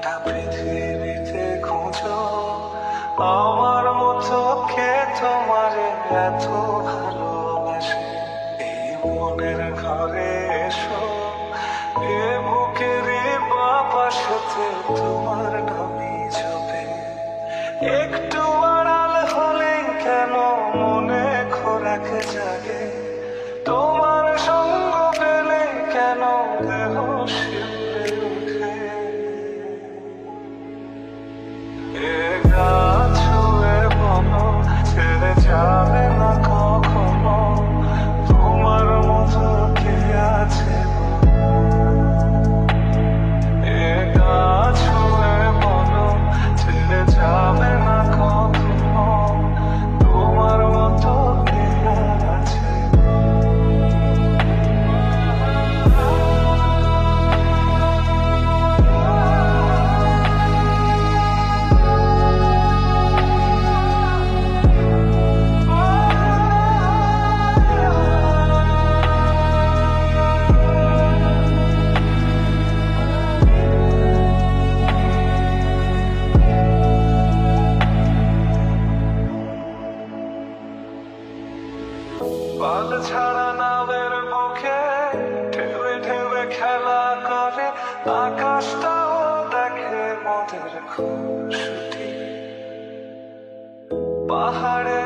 গোটা পৃথিবীতে খুঁজো আমার মতো কে তোমারে এত ভালোবাসে। এই মনের ঘরে এসো, এ বুকের বাপাশেতে তোমার নামই জপে। একটু আড়াল হলে কেন মনে খোরাক জাগে, তোমার সঙ্গ পেলে কেন দেহ শিউরে ওঠে। এ গাছ ছুঁয়ে বলো ছেড়ে যাবে না কখনো, তোমার মতো কে আছে বলো। এ গাছ ছুঁয়ে বলো ছেড়ে যাবে না কখনো, তোমার মতো কে আছে। পাল ছাড়া নামের বুকে ঢেউে ঢেউে খেলা করে, আকাশটাও দেখে মোদের খুশি। পাহাড়ে